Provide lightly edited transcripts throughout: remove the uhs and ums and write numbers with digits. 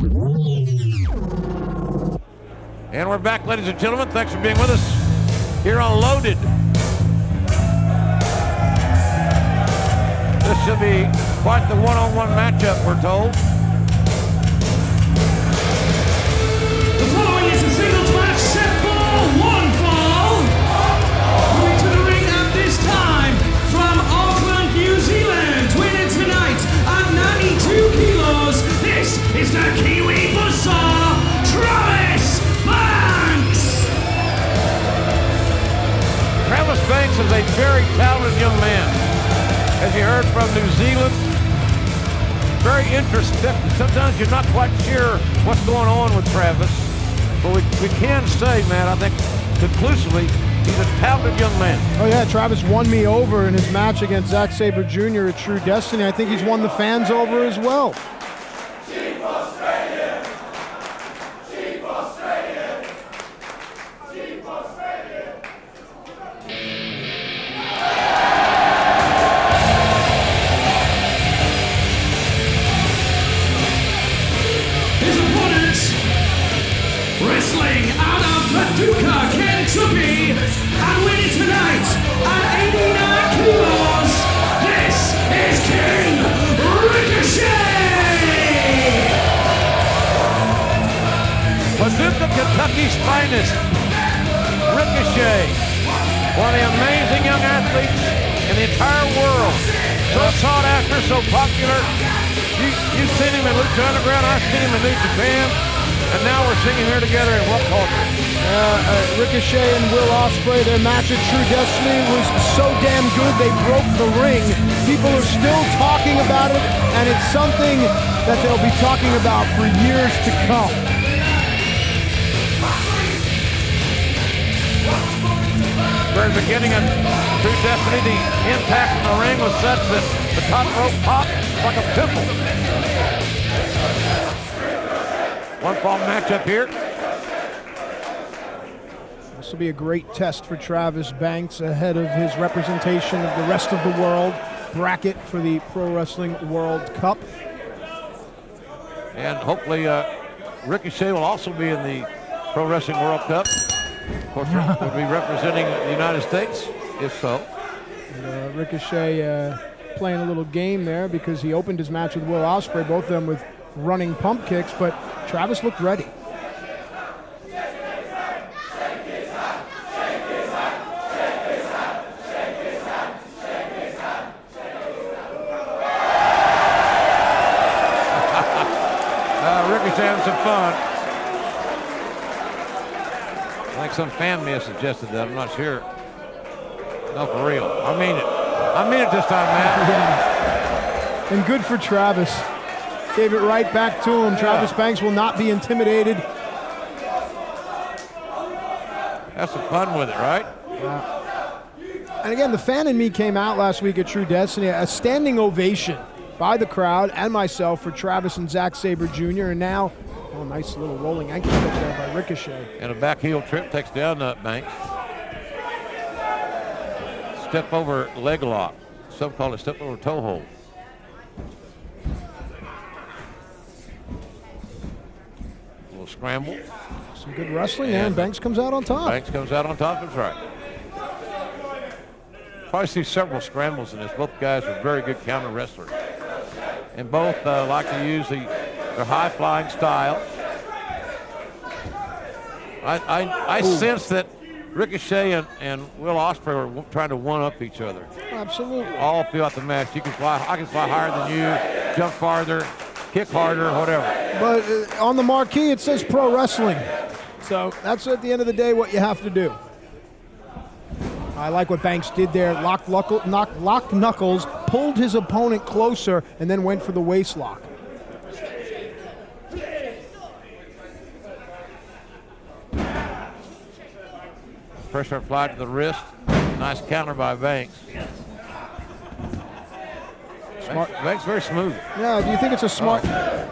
And we're back, ladies and gentlemen. Thanks for being with us here on Loaded. This should be quite the one-on-one matchup, we're told. The following is a singles match set for one fall. Coming to the ring at this time from Auckland, New Zealand, winning tonight at 92 kilos. This is the Kiwi Buzzsaw, Travis Banks. Travis Banks is a very talented young man. As you heard from New Zealand, very interesting. Sometimes you're not quite sure what's going on with Travis, but we can say, man, I think conclusively, he's a talented young man. Oh yeah, Travis won me over in his match against Zack Sabre Jr. at True Destiny. I think he's won the fans over as well. Wrestling out of Paducah, Kentucky, and winning tonight at 89 kilos, this is King Ricochet! Paducah, Kentucky's finest, Ricochet, one of the amazing young athletes in the entire world. So sought after, so popular. You've seen him in Lucha Underground, I've seen him in New Japan. And now we're singing here together in what culture? Ricochet and Will Ospreay, their match at True Destiny was so damn good they broke the ring. People are still talking about it, and it's something that they'll be talking about for years to come. Very beginning of True Destiny, the impact in the ring was such that the top rope popped like a pimple. One fall matchup here. This will be a great test for Travis Banks ahead of his representation of the rest of the world bracket for the Pro Wrestling World Cup. And hopefully Ricochet will also be in the Pro Wrestling World Cup. Of course, would be representing the United States, if so. And, Ricochet playing a little game there because he opened his match with Will Ospreay, both of them with running pump kicks, but Travis looked ready. Ricochet having some fun. I think some fan may have suggested that. I'm not sure. No, for real. I mean it. I mean it this time, man. Yeah. And good for Travis. Gave it right back to him. Travis Banks will not be intimidated. Have some fun with it, right? And again, the fan in me came out last week at True Destiny. A standing ovation by the crowd and myself for Travis and Zack Sabre Jr. And now, oh, nice little rolling ankle kick there by Ricochet. And a back heel trip takes down Banks. Step over leg lock. Some call it step over toe hold. Scramble. Some good wrestling, and Banks comes out on top. Banks comes out on top, that's right. Probably see several scrambles in this. Both guys are very good counter wrestlers. And both like to use their high-flying style. I sense that Ricochet and Will Ospreay were trying to one-up each other. Absolutely. All throughout the match. You can fly. I can fly higher than you, jump farther, kick harder, whatever. But on the marquee, it says pro wrestling. So that's at the end of the day what you have to do. I like what Banks did there. Locked knuckles, pulled his opponent closer, and then went for the waist lock. Pressure applied to the wrist. Nice counter by Banks. Banks very smooth. Yeah, do you think it's a smart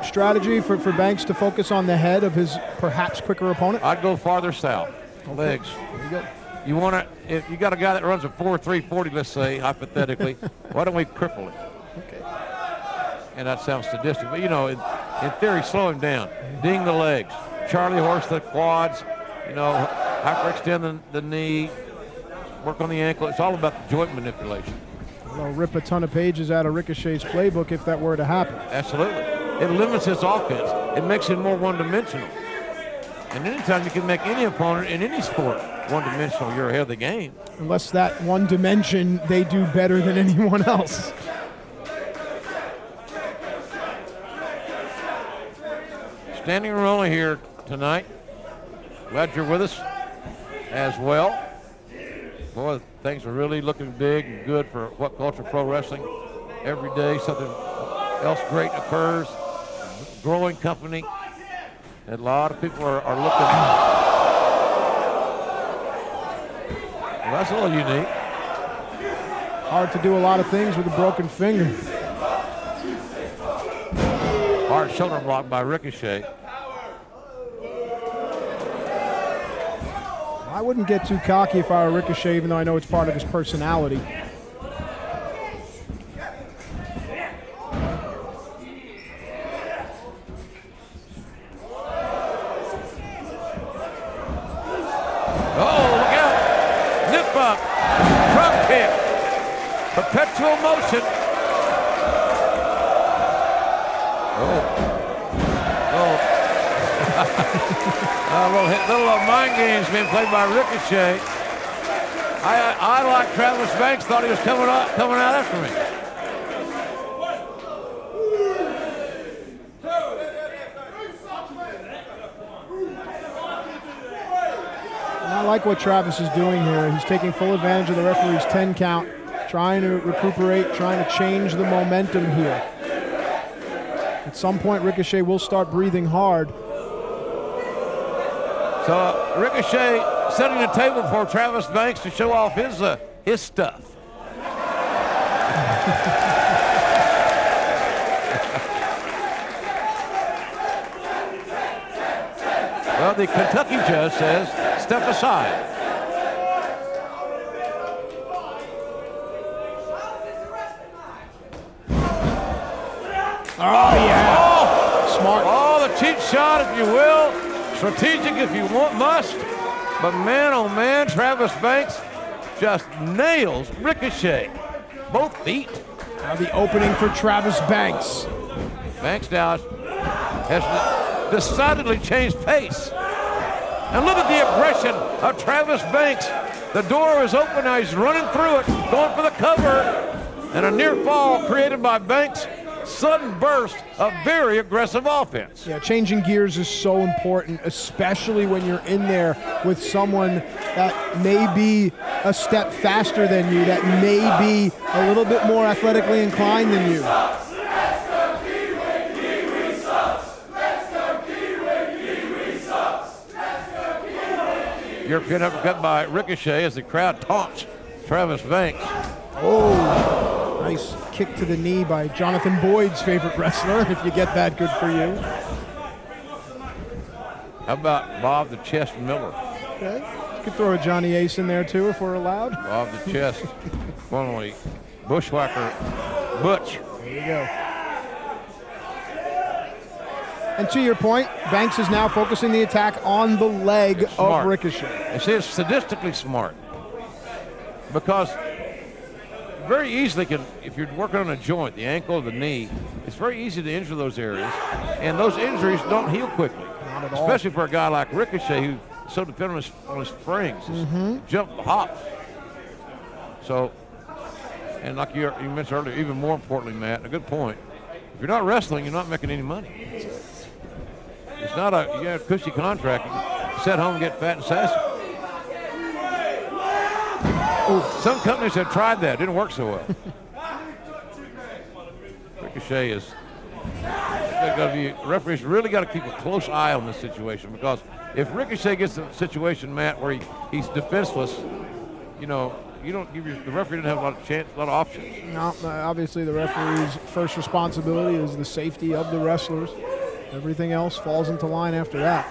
strategy for Banks to focus on the head of his perhaps quicker opponent? I'd go farther south. Legs. There you go. You want to, if you got a guy that runs a 4.340, let's say, hypothetically, why don't we cripple him? Okay. And that sounds sadistic, but you know, in theory, slow him down. Ding the legs. Charlie horse the quads. You know, hyperextend the knee. Work on the ankle. It's all about the joint manipulation. Well, rip a ton of pages out of Ricochet's playbook if that were to happen. Absolutely. It limits his offense. It makes him more one-dimensional. And anytime you can make any opponent in any sport one-dimensional, you're ahead of the game. Unless that one dimension they do better than anyone else. Standing room only here tonight. Glad you're with us as well. Boy, things are really looking big and good for What Culture Pro Wrestling. Every day something else great occurs. Growing company. And a lot of people are looking. Well, that's a little unique. Hard to do a lot of things with a broken finger. Hard shoulder block by Ricochet. I wouldn't get too cocky if I were Ricochet, even though I know it's part of his personality. Oh, look out. Nip up. Drop kick. Perpetual motion. Little mind games being played by Ricochet. I like Travis Banks, thought he was coming out after me. And I like what Travis is doing here. He's taking full advantage of the referee's 10 count, trying to recuperate, trying to change the momentum here. At some point, Ricochet will start breathing hard. So Ricochet setting the table for Travis Banks to show off his stuff. Well, the Kentucky judge says, step aside. Oh, yeah. Oh, Smart. Oh, the cheap shot, if you will. Strategic if you must. But man, oh man, Travis Banks just nails Ricochet. Both feet. Now the opening for Travis Banks. Banks now has decidedly changed pace. And look at the aggression of Travis Banks. The door is open now. He's running through it, going for the cover. And a near fall created by Banks. Sudden burst of very aggressive offense. Yeah, changing gears is so important, especially when you're in there with someone that may be a step faster than you, that may be a little bit more athletically inclined than you. European uppercut by Ricochet as the crowd taunts Travis Banks. Oh, nice kick to the knee by Jonathan Boyd's favorite wrestler. If you get that, good for you. How about Bob the Chest Miller? Okay. You could throw a Johnny Ace in there too if we're allowed. Bob the Chest, formerly Bushwhacker Butch. There you go. And to your point, Banks is now focusing the attack on the leg of Ricochet. And see, it's sadistically smart because very easily if you're working on a joint, the ankle or the knee, it's very easy to injure those areas, and those injuries don't heal quickly. Not at all. Especially for a guy like Ricochet who's so dependent on his springs, his jump hops. So, and like you mentioned earlier, even more importantly, Matt, a good point, if you're not wrestling, you're not making any money. It's not you got a cushy contract. You can sit home and get fat and sassy. Some companies have tried that. It didn't work so well. Ricochet is. Referees really got to keep a close eye on this situation, because if Ricochet gets a situation, Matt, where he's defenseless, you don't give the referee doesn't have a lot of options. No, obviously the referee's first responsibility is the safety of the wrestlers. Everything else falls into line after that.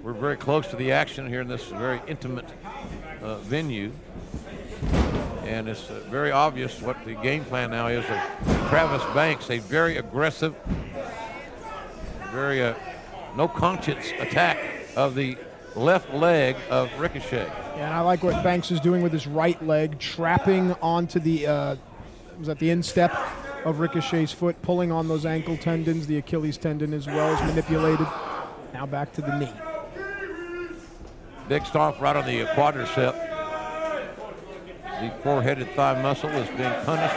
We're very close to the action here in this very intimate venue. And it's very obvious what the game plan now is of Travis Banks, a very aggressive, very no conscience attack of the left leg of Ricochet. Yeah, and I like what Banks is doing with his right leg, trapping onto the, was that the instep of Ricochet's foot, pulling on those ankle tendons. The Achilles tendon as well is manipulated. Now back to the knee. Big stomp right on the quadricep. The four-headed thigh muscle is being punished.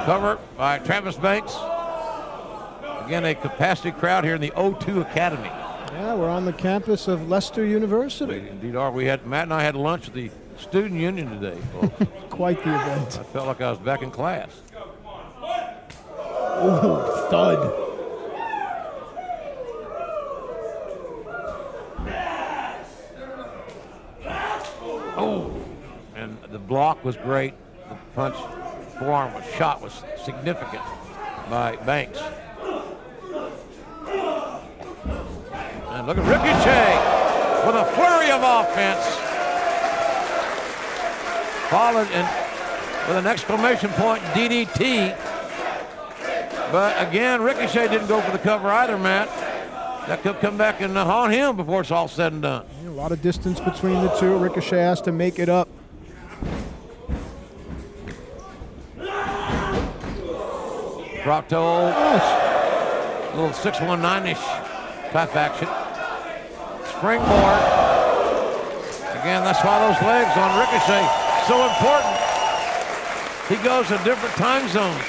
Cover by Travis Banks. Again, a capacity crowd here in the O2 Academy. Yeah, we're on the campus of Leicester University. We indeed are. Matt and I had lunch at the Student Union today, folks. Quite the event. I felt like I was back in class. Ooh, thud. Oh, and the block was great. The punch, forearm shot was significant by Banks. And look at Ricochet with a flurry of offense. Followed with an exclamation point DDT. But again, Ricochet didn't go for the cover either, Matt. That could come back and haunt him before it's all said and done. A lot of distance between the two. Ricochet has to make it up. Drop toe. Yes. A little 619-ish type action. Springboard. Again, that's why those legs on Ricochet so important. He goes to different time zones.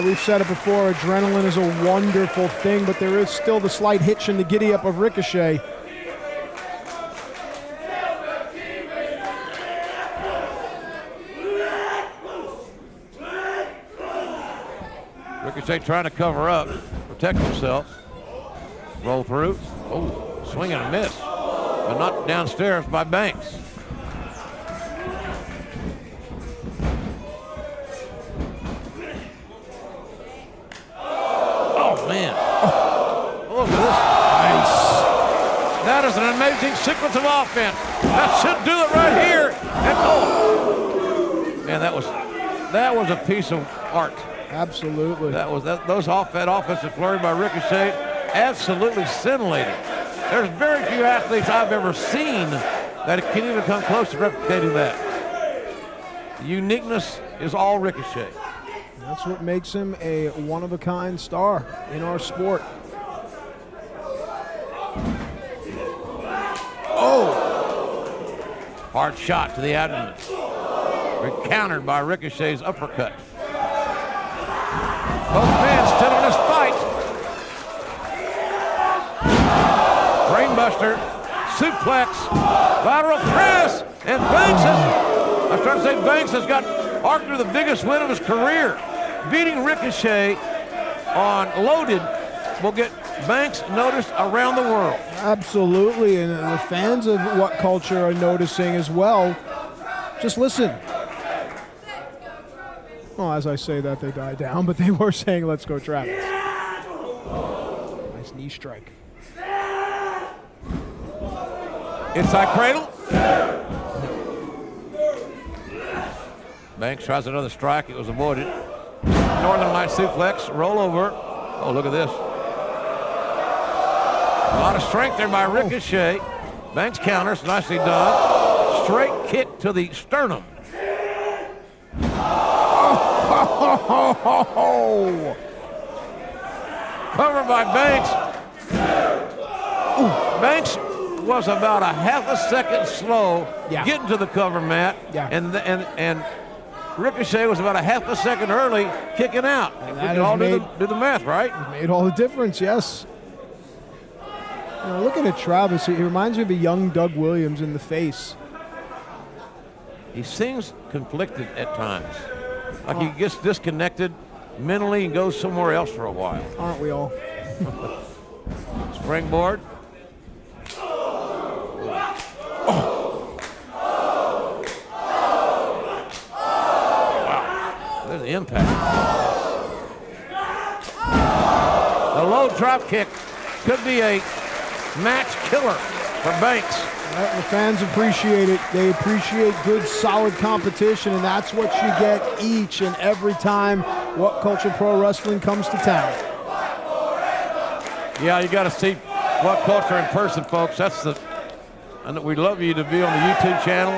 We've said it before, adrenaline is a wonderful thing, but there is still the slight hitch in the giddy-up of Ricochet. Ricochet trying to cover up, protect himself. Roll through. Oh, swing and a miss. But not downstairs by Banks. Oh, man. Oh, look at this. Nice. That is an amazing sequence of offense. That should do it right here. And oh, man, that was a piece of art. Absolutely. That offensive flurry by Ricochet, absolutely scintillating. There's very few athletes I've ever seen that can even come close to replicating that. The uniqueness is all Ricochet. That's what makes him a one-of-a-kind star in our sport. Oh! Hard shot to the abdomen. Countered by Ricochet's uppercut. Both men still in this fight. Brainbuster, suplex, lateral press, and Banks has got arguably the biggest win of his career. Beating Ricochet on Loaded will get Banks noticed around the world. Absolutely, and the fans of What Culture are noticing as well. Just listen. Well, as I say that, they die down, but they were saying, let's go, Travis. Nice knee strike. Inside cradle. Banks tries another strike. It was avoided. Northern Light suplex, roll over. Oh, look at this. A lot of strength there by Ricochet. Banks counters, nicely done. Straight kick to the sternum. Covered by Banks. Ooh, Banks was about a half a second slow getting to the cover mat, and Ricochet was about a half a second early kicking out. We can all do the math, right? It made all the difference, yes. You know, looking at Travis, he reminds me of a young Doug Williams in the face. He seems conflicted at times. Like he gets disconnected mentally and goes somewhere else for a while. Aren't we all? Springboard. Wow. There's the impact. drop kick could be a match killer for Banks. The fans appreciate it. They appreciate good, solid competition, and that's what you get each and every time What Culture Pro Wrestling comes to town. Yeah, you got to see What Culture in person, folks. And we'd love you to be on the YouTube channel,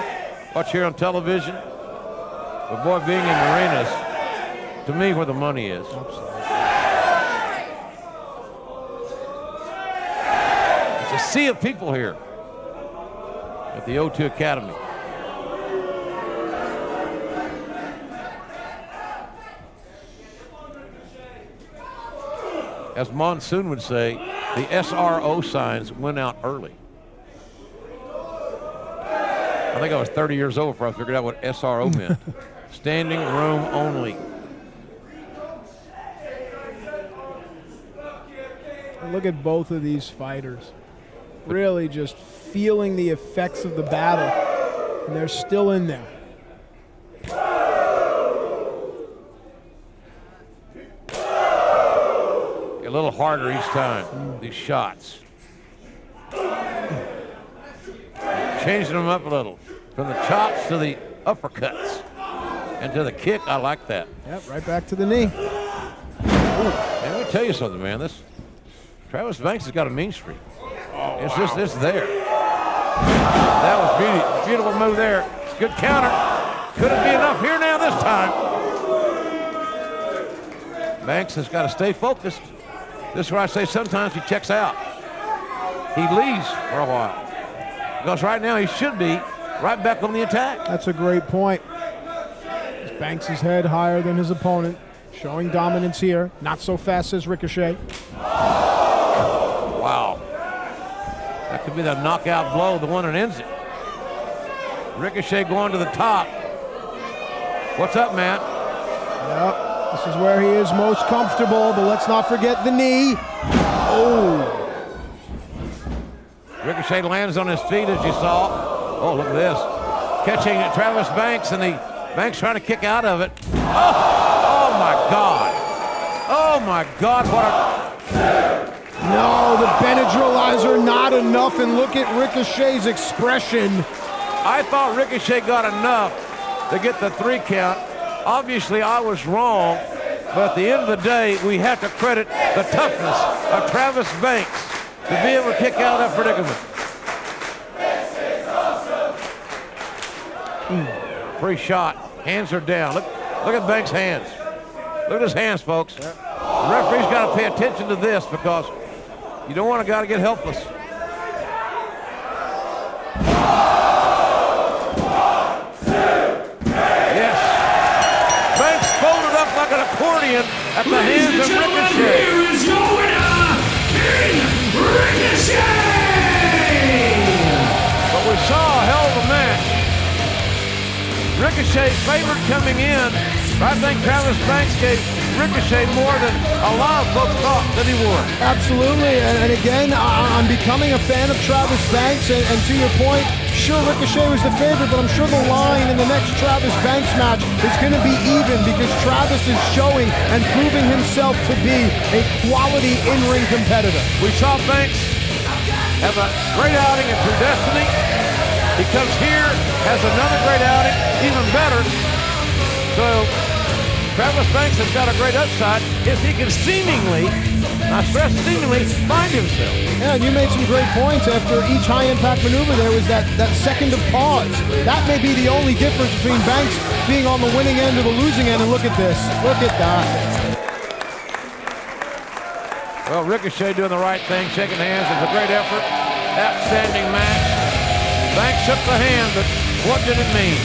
watch here on television. But boy, being in the arena is, to me, where the money is. It's a sea of people here at the O2 Academy. As Monsoon would say, the SRO signs went out early. I think I was 30 years old before I figured out what SRO meant. Standing room only. And look at both of these fighters. Really just feeling the effects of the battle. And they're still in there. A little harder each time, these shots. Changing them up a little. From the chops to the uppercuts. And to the kick, I like that. Yep, right back to the knee. And let me tell you something, man. This Travis Banks has got a mean streak. It's there. That was beautiful move there. Good counter. Could it be enough here now this time? Banks has got to stay focused. This is where I say sometimes he checks out. He leaves for a while. Because right now he should be right back on the attack. That's a great point. Banks' head higher than his opponent, showing dominance here. Not so fast as Ricochet. Wow. That could be the knockout blow, the one that ends it. Ricochet going to the top. What's up, Matt? Yep, this is where he is most comfortable, but let's not forget the knee. Oh. Ricochet lands on his feet, as you saw. Oh, look at this. Catching Travis Banks, and the Banks trying to kick out of it. Oh my God. Oh my God, what a... No, the Benadrylizer not enough, and look at Ricochet's expression. I thought Ricochet got enough to get the 3 count. Obviously, I was wrong, but at the end of the day, we have to credit the toughness of Travis Banks to be able to kick out of that predicament. Free shot. Hands are down. Look at Banks' hands. Look at his hands, folks. The referee's got to pay attention to this because you don't want a guy to get helpless. Yes. Banks folded up like an accordion at the hands of Ricochet. Here is your winner, King Ricochet! But we saw a hell of a match. Ricochet favored coming in. I think Travis Banks gave Ricochet more than a lot of folks thought that he would. Absolutely, and again, I'm becoming a fan of Travis Banks, and to your point, sure, Ricochet was the favorite, but I'm sure the line in the next Travis Banks match is going to be even because Travis is showing and proving himself to be a quality in-ring competitor. We saw Banks have a great outing at True Destiny. He comes here, has another great outing, even better. So Travis Banks has got a great upside if he can seemingly, I stress seemingly, find himself. Yeah, and you made some great points. After each high-impact maneuver, there was that second of pause. That may be the only difference between Banks being on the winning end or the losing end, and look at this. Look at that. Well, Ricochet doing the right thing, shaking hands. It's a great effort. Outstanding match. Banks shook the hand, but what did it mean?